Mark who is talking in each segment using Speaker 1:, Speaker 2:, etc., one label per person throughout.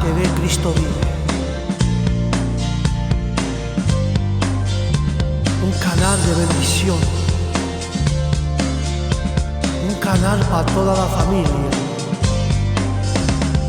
Speaker 1: TV Cristo Vive. Un canal de bendición. Un canal para toda la familia.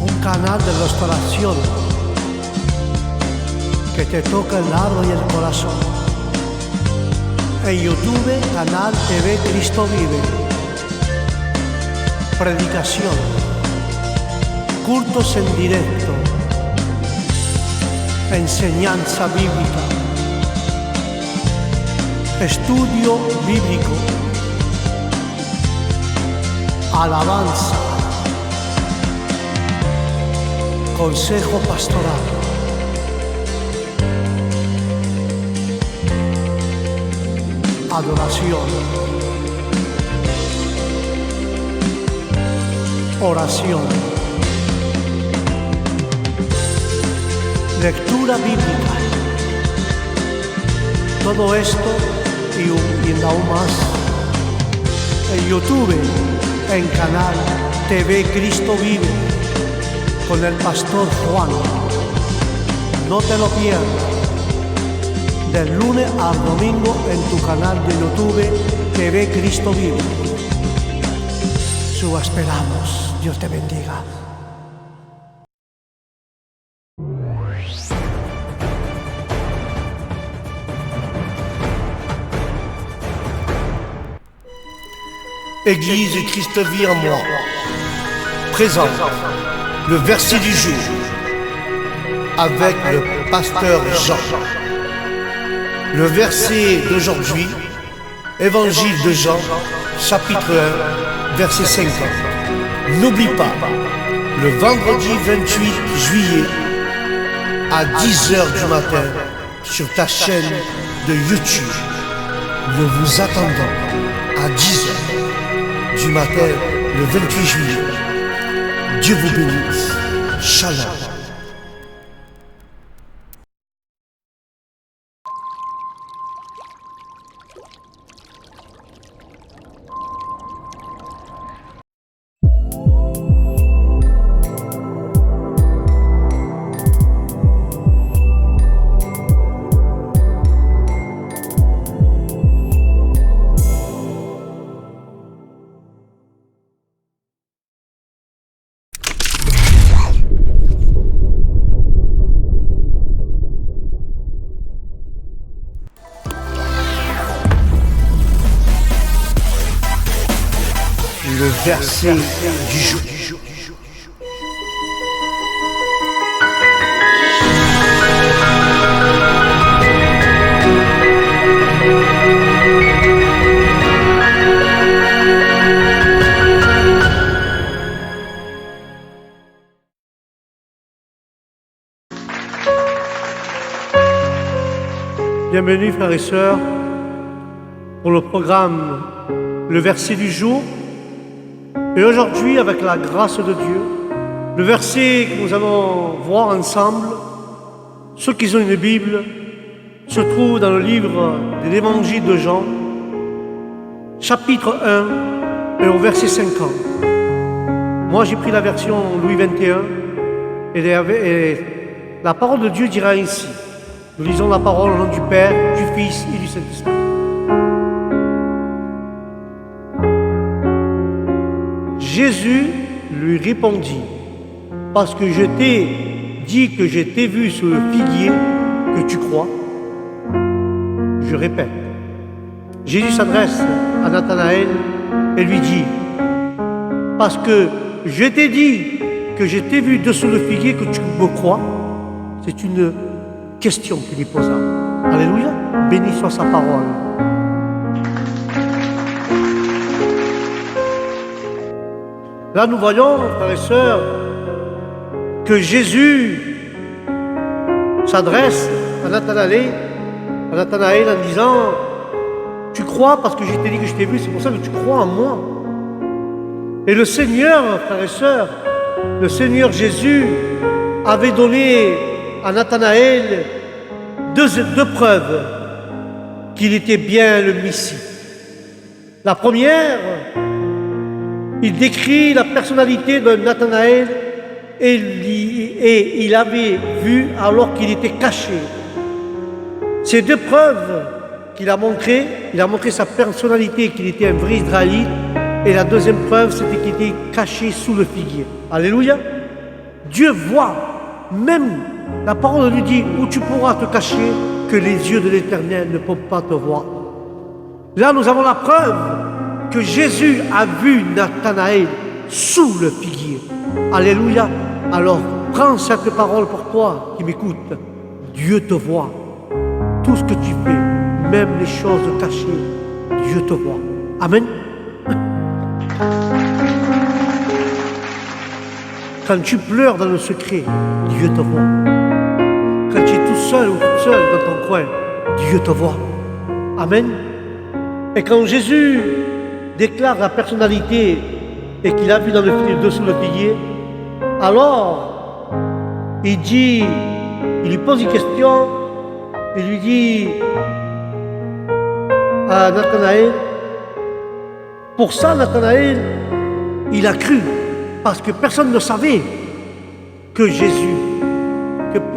Speaker 1: Un canal de restauración que te toca el alma y el corazón. En YouTube, canal TV Cristo Vive. Predicación, cultos en directo, enseñanza bíblica, estudio bíblico, alabanza, consejo pastoral, adoración, oración, lectura bíblica. Todo esto y aún más en YouTube, en canal TV Cristo Vive, con el pastor Juan. No te lo pierdas. Del lunes al domingo en tu canal de YouTube TV Cristo Vive. Su esperamos. Dios te bendiga.
Speaker 2: Église Christ vit en moi. Présente le verset du jour avec le pasteur Jean. Le verset d'aujourd'hui, Évangile de Jean, chapitre 1, verset 50. N'oublie pas, le vendredi 28 juillet à 10h du matin sur ta chaîne de YouTube. Nous vous attendons à 10h du matin le 28 juillet. Dieu vous bénisse. Shalom. Le verset du jour.
Speaker 1: Bienvenue frères et sœurs pour le programme Le verset du jour. Et aujourd'hui, avec la grâce de Dieu, le verset que nous allons voir ensemble, ceux qui ont une Bible, se trouve dans le livre de l'Évangile de Jean, chapitre 1 et au verset 50. Moi, j'ai pris la version Louis XXI et la parole de Dieu dira ainsi. Nous lisons la parole au nom du Père, du Fils et du Saint-Esprit. Jésus lui répondit, parce que je t'ai dit que je t'ai vu sous le figuier, que tu crois. Je répète. Jésus s'adresse à Nathanaël et lui dit, parce que je t'ai dit que je t'ai vu dessous le figuier, que tu me crois. C'est une question qu'il lui posa. Alléluia, béni soit sa parole. Là, nous voyons, frères et sœurs, que Jésus s'adresse à Nathanaël en disant « Tu crois parce que je t'ai dit que je t'ai vu, c'est pour ça que tu crois en moi. » Et le Seigneur, frères et sœurs, le Seigneur Jésus avait donné à Nathanaël deux preuves qu'il était bien le Messie. La première, il décrit la personnalité de Nathanaël et il avait vu alors qu'il était caché. Ces deux preuves qu'il a montrées, il a montré sa personnalité, qu'il était un vrai Israélite, et la deuxième preuve, c'était qu'il était caché sous le figuier. Alléluia. Dieu voit, même la parole lui dit, où tu pourras te cacher, que les yeux de l'Éternel ne peuvent pas te voir. Là, nous avons la preuve que Jésus a vu Nathanaël sous le figuier. Alléluia. Alors, prends cette parole pour toi qui m'écoute. Dieu te voit. Tout ce que tu fais, même les choses cachées, Dieu te voit. Amen. Quand tu pleures dans le secret, Dieu te voit. Quand tu es tout seul ou toute seule dans ton coin, Dieu te voit. Amen. Et quand Jésus déclare la personnalité et qu'il a vu dans le fil dessous le figuier, alors il lui pose une question, il lui dit à Nathanaël, pour ça Nathanaël, il a cru, parce que personne ne savait que Jésus,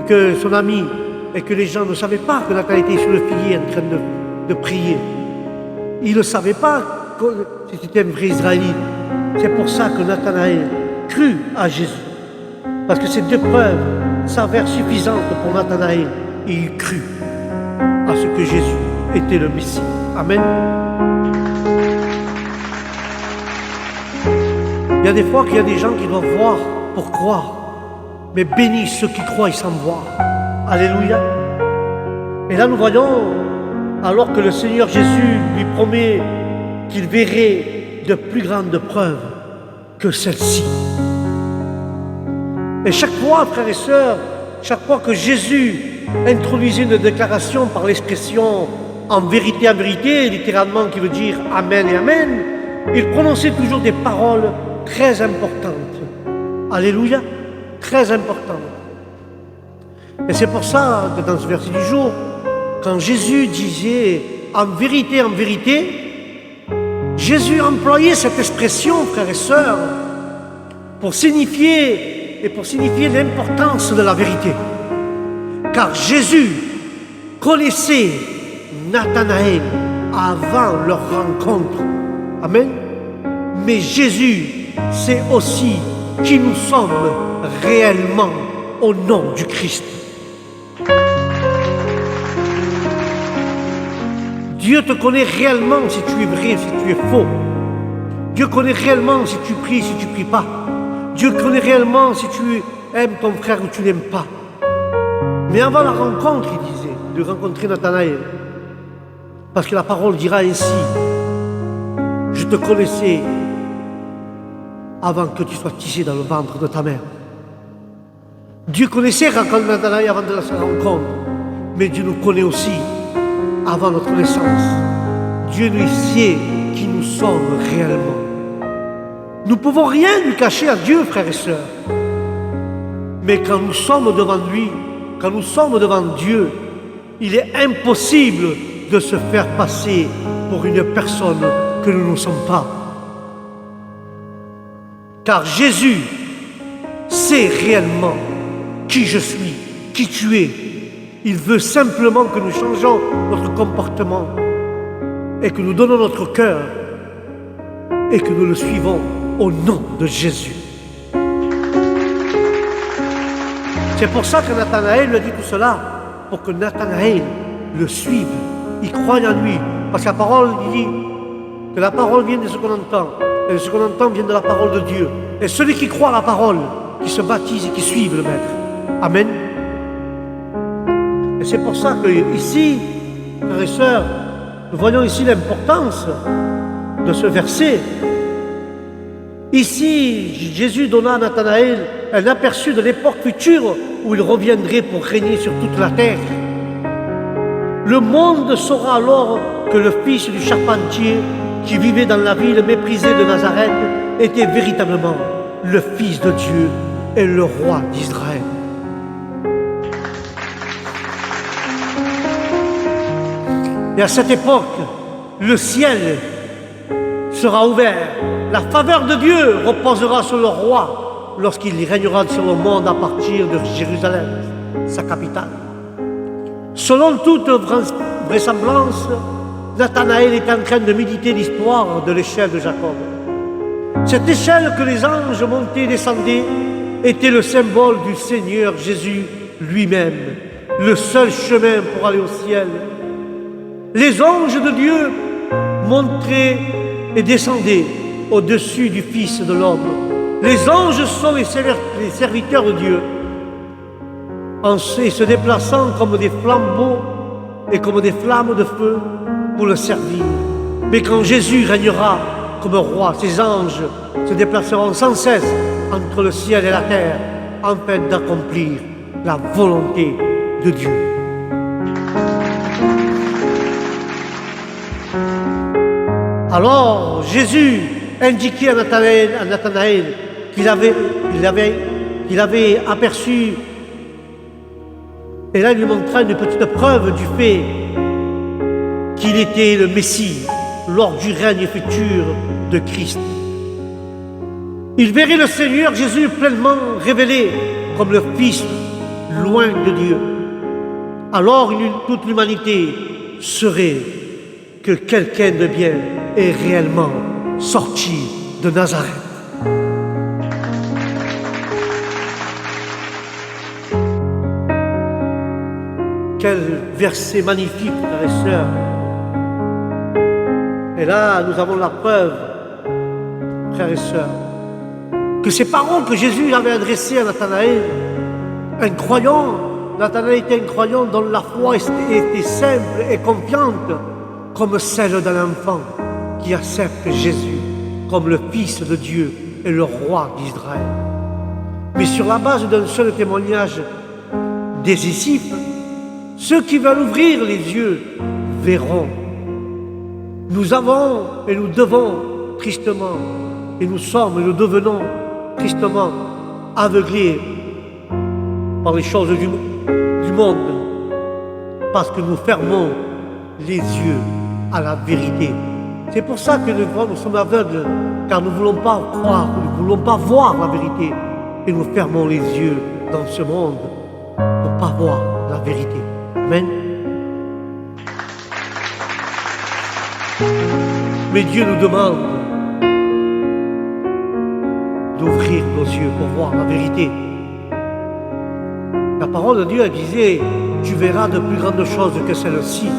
Speaker 1: que son ami, et que les gens ne savaient pas que Nathanaël était sur le figuier en train de prier. Ils ne savaient pas que c'était un vrai Israélite. C'est pour ça que Nathanaël crut à Jésus. Parce que ces deux preuves s'avèrent suffisantes pour Nathanaël. Et il crut à ce que Jésus était le Messie. Amen. Il y a des fois qu'il y a des gens qui doivent voir pour croire. Mais bénis ceux qui croient sans voir. Alléluia. Et là nous voyons, alors que le Seigneur Jésus lui promet qu'il verrait de plus grandes preuves que celle-ci. Et chaque fois, frères et sœurs, chaque fois que Jésus introduisait une déclaration par l'expression en vérité, littéralement qui veut dire Amen et Amen, il prononçait toujours des paroles très importantes. Alléluia, très importantes. Et c'est pour ça que dans ce verset du jour, quand Jésus disait en vérité, Jésus employait cette expression, frères et sœurs, pour signifier l'importance de la vérité. Car Jésus connaissait Nathanaël avant leur rencontre. Amen. Mais Jésus sait aussi qui nous sommes réellement au nom du Christ. Dieu te connaît réellement si tu es vrai, si tu es faux. Dieu connaît réellement si tu pries, si tu ne pries pas. Dieu connaît réellement si tu aimes ton frère ou tu n'aimes pas. Mais avant la rencontre, il disait, de rencontrer Nathanaël, parce que la parole dira ainsi, je te connaissais avant que tu sois tissé dans le ventre de ta mère. Dieu connaissait Nathanaël avant de sa rencontre, mais Dieu nous connaît aussi avant notre naissance. Dieu nous sait qui nous sommes réellement. Nous ne pouvons rien lui cacher à Dieu, frères et sœurs. Mais quand nous sommes devant lui, quand nous sommes devant Dieu, il est impossible de se faire passer pour une personne que nous ne sommes pas. Car Jésus sait réellement qui je suis, qui tu es. Il veut simplement que nous changeons notre comportement et que nous donnons notre cœur et que nous le suivons au nom de Jésus. C'est pour ça que Nathanaël lui a dit tout cela, pour que Nathanaël le suive, il croit en lui. Parce que la parole dit que la parole vient de ce qu'on entend, et ce qu'on entend vient de la parole de Dieu. Et celui qui croit à la parole, qui se baptise et qui suive le Maître. Amen. Et c'est pour ça que ici, frères et sœurs, nous voyons ici l'importance de ce verset. Ici, Jésus donna à Nathanaël un aperçu de l'époque future où il reviendrait pour régner sur toute la terre. Le monde saura alors que le fils du charpentier qui vivait dans la ville méprisée de Nazareth était véritablement le Fils de Dieu et le roi d'Israël. Et à cette époque, le ciel sera ouvert. La faveur de Dieu reposera sur le roi lorsqu'il régnera sur le monde à partir de Jérusalem, sa capitale. Selon toute vraisemblance, Nathanaël est en train de méditer l'histoire de l'échelle de Jacob. Cette échelle que les anges montaient et descendaient était le symbole du Seigneur Jésus lui-même, le seul chemin pour aller au ciel. Les anges de Dieu montaient et descendaient au-dessus du Fils de l'homme. Les anges sont les serviteurs de Dieu, en se déplaçant comme des flambeaux et comme des flammes de feu pour le servir. Mais quand Jésus régnera comme roi, ces anges se déplaceront sans cesse entre le ciel et la terre, afin d'accomplir la volonté de Dieu. Alors Jésus indiquait à Nathanaël qu'il avait aperçu, et là il lui montra une petite preuve du fait qu'il était le Messie lors du règne futur de Christ. Il verrait le Seigneur Jésus pleinement révélé comme le Fils loin de Dieu. Alors toute l'humanité saurait que quelqu'un de bien est réellement sorti de Nazareth. Quel verset magnifique, frères et sœurs. Et là, nous avons la preuve, frères et sœurs, que ces paroles que Jésus avait adressées à Nathanaël, un croyant, Nathanaël était un croyant dont la foi était simple et confiante, comme celle d'un enfant qui accepte Jésus comme le Fils de Dieu et le roi d'Israël. Mais sur la base d'un seul témoignage décisif, ceux qui veulent ouvrir les yeux verront. Nous avons et nous devons tristement, et nous sommes et nous devenons tristement aveuglés par les choses du monde, parce que nous fermons les yeux à la vérité. C'est pour ça que nous sommes aveugles, car nous ne voulons pas croire, nous ne voulons pas voir la vérité, et nous fermons les yeux dans ce monde pour ne pas voir la vérité. Amen. Mais Dieu nous demande d'ouvrir nos yeux pour voir la vérité. La parole de Dieu, elle disait, tu verras de plus grandes choses que celles-ci.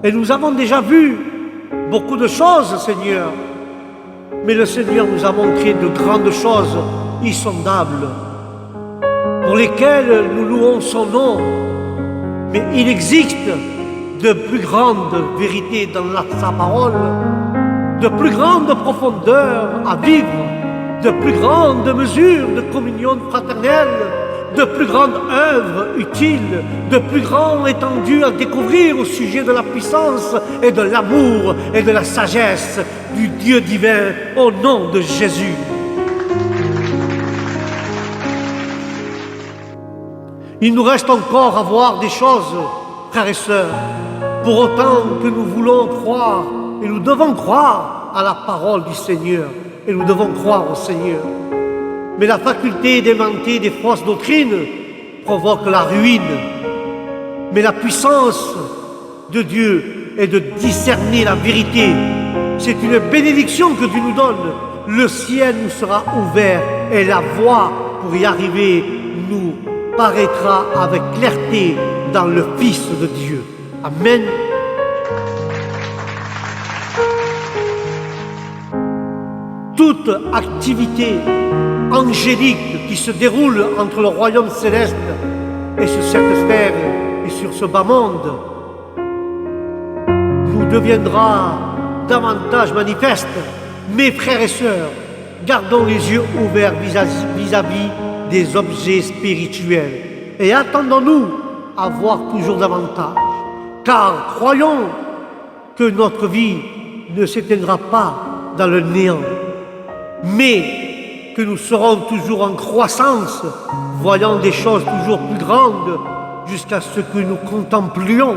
Speaker 1: Et nous avons déjà vu beaucoup de choses, Seigneur. Mais le Seigneur nous a montré de grandes choses insondables, pour lesquelles nous louons son nom. Mais il existe de plus grandes vérités dans sa parole, de plus grandes profondeurs à vivre, de plus grandes mesures de communion fraternelle, de plus grandes œuvres utiles, de plus grandes étendues à découvrir au sujet de la puissance et de l'amour et de la sagesse du Dieu divin au nom de Jésus. Il nous reste encore à voir des choses, frères et sœurs, pour autant que nous voulons croire et nous devons croire à la parole du Seigneur et nous devons croire au Seigneur. Mais la faculté d'inventer des fausses doctrines provoque la ruine. Mais la puissance de Dieu est de discerner la vérité. C'est une bénédiction que Dieu nous donne. Le ciel nous sera ouvert et la voie pour y arriver nous paraîtra avec clarté dans le Fils de Dieu. Amen. Toute activité angélique qui se déroule entre le royaume céleste et sur cette sphère et sur ce bas monde nous deviendra davantage manifeste. Mes frères et sœurs, gardons les yeux ouverts vis-à-vis des objets spirituels et attendons-nous à voir toujours davantage, car croyons que notre vie ne s'éteindra pas dans le néant, mais que nous serons toujours en croissance, voyant des choses toujours plus grandes, jusqu'à ce que nous contemplions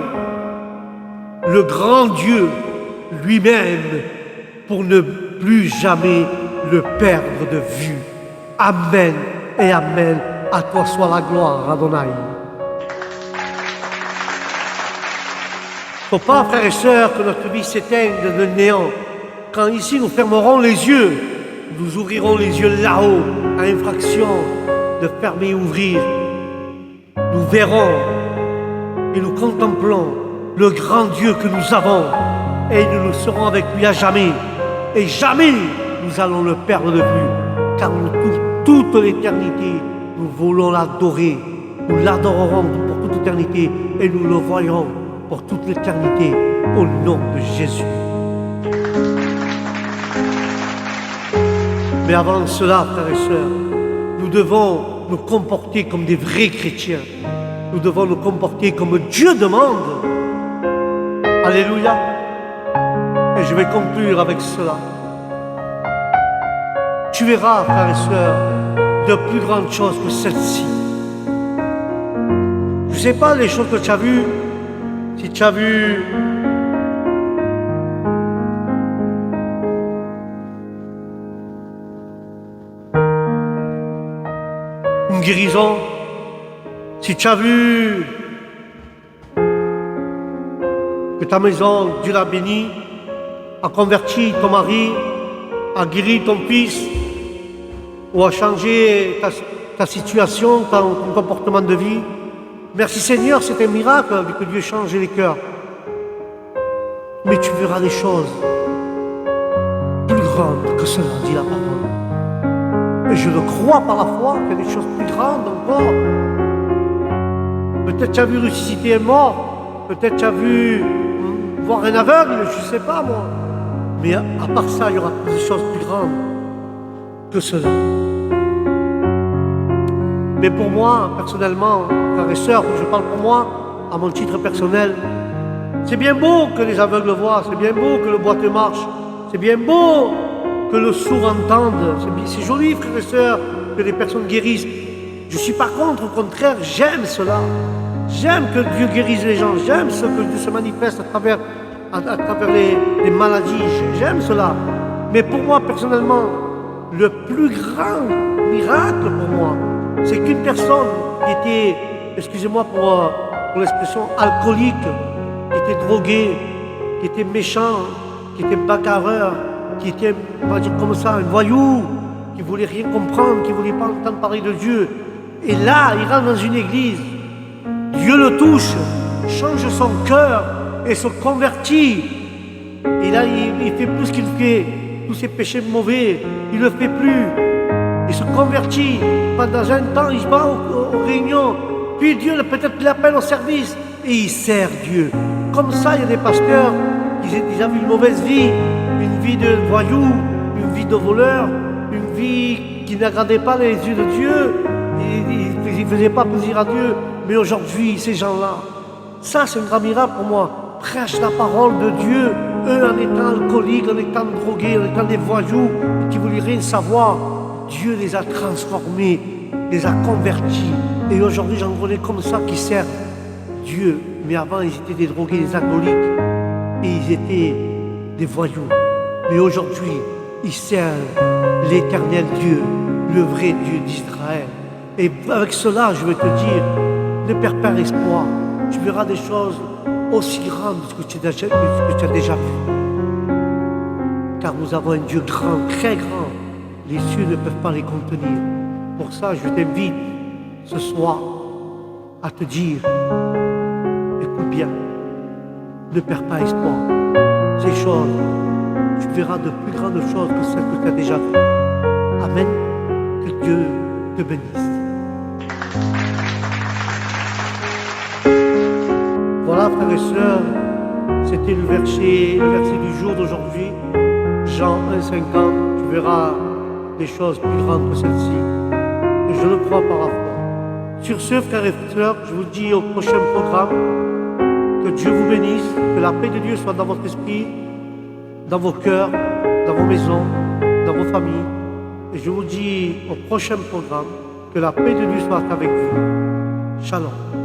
Speaker 1: le grand Dieu lui-même pour ne plus jamais le perdre de vue. Amen et Amen. À toi soit la gloire, Adonai. Faut pas, frères et sœurs, que notre vie s'éteigne de néant. Quand ici nous fermerons les yeux, nous ouvrirons les yeux là-haut, à infraction de fermer et ouvrir. Nous verrons et nous contemplons le grand Dieu que nous avons, et nous le serons avec lui à jamais. Et jamais nous allons le perdre de vue, car nous, toute l'éternité, nous voulons l'adorer. Nous l'adorerons pour toute l'éternité, et nous le voyons pour toute l'éternité, au nom de Jésus. Mais avant cela, frères et sœurs, nous devons nous comporter comme des vrais chrétiens. Nous devons nous comporter comme Dieu demande. Alléluia. Et je vais conclure avec cela. Tu verras, frères et sœurs, de plus grandes choses que celles-ci. Je ne sais pas les choses que tu as vues. Si tu as vu une guérison, si tu as vu que ta maison, Dieu l'a bénie, a converti ton mari, a guéri ton fils, ou a changé ta situation, ton comportement de vie, merci Seigneur, c'est un miracle que Dieu change les cœurs. Mais tu verras des choses plus grandes que cela, dit la parole. Et je le crois par la foi qu'il y a des choses plus grandes encore. Peut-être tu as vu ressusciter un mort, peut-être tu as vu voir un aveugle, je ne sais pas moi. Mais à part ça, il y aura des choses plus grandes que cela. Mais pour moi, personnellement, frères et sœurs, je parle pour moi, à mon titre personnel, c'est bien beau que les aveugles voient, c'est bien beau que le boiteux marche, c'est bien beau que le sourd entende, c'est joli, frères et sœurs, que les personnes guérissent. Je suis par contre, au contraire, j'aime cela. J'aime que Dieu guérisse les gens, j'aime ce que Dieu se manifeste à travers les maladies, j'aime cela. Mais pour moi, personnellement, le plus grand miracle pour moi, c'est qu'une personne qui était, excusez-moi pour l'expression, alcoolique, qui était drogué, qui était méchant, qui était bagarreur, qui était, on va dire comme ça, un voyou, qui voulait rien comprendre, qui voulait pas entendre parler de Dieu. Et là, il rentre dans une église, Dieu le touche, change son cœur et se convertit. Et là, il fait plus qu'il fait, tous ses péchés mauvais, il ne le fait plus. Il se convertit. Pendant un temps, il va aux réunions. Puis Dieu, peut-être, l'appelle au service. Et il sert Dieu. Comme ça, il y a des pasteurs qui avaient une mauvaise vie. Une vie de voyou, une vie de voleur, une vie qui n'agradait pas les yeux de Dieu. Il ne faisait pas plaisir à Dieu. Mais aujourd'hui, ces gens-là, ça, c'est un grand miracle pour moi. Prêchent la parole de Dieu. Eux, en étant alcooliques, en étant drogués, en étant des voyous, qui ne voulaient rien savoir. Dieu les a transformés, les a convertis. Et aujourd'hui, j'en connais comme ça qui servent Dieu. Mais avant, ils étaient des drogués, des alcooliques. Et ils étaient des voyous. Mais aujourd'hui, ils servent l'éternel Dieu, le vrai Dieu d'Israël. Et avec cela, je veux te dire, ne perds pas l'espoir. Tu verras des choses aussi grandes que ce que tu as déjà vu. Car nous avons un Dieu grand, très grand. Les cieux ne peuvent pas les contenir. Pour ça, je t'invite ce soir à te dire, écoute bien, ne perds pas espoir. Ces choses, tu verras de plus grandes choses que celles que tu as déjà vues. Amen. Que Dieu te bénisse. Voilà, frères et sœurs, c'était le verset du jour d'aujourd'hui. Jean 1,50, tu verras des choses plus grandes que celle-ci. Et je le crois par la foi. Sur ce, frères et sœurs, je vous dis au prochain programme, que Dieu vous bénisse, que la paix de Dieu soit dans votre esprit, dans vos cœurs, dans vos maisons, dans vos familles. Et je vous dis au prochain programme, que la paix de Dieu soit avec vous. Shalom.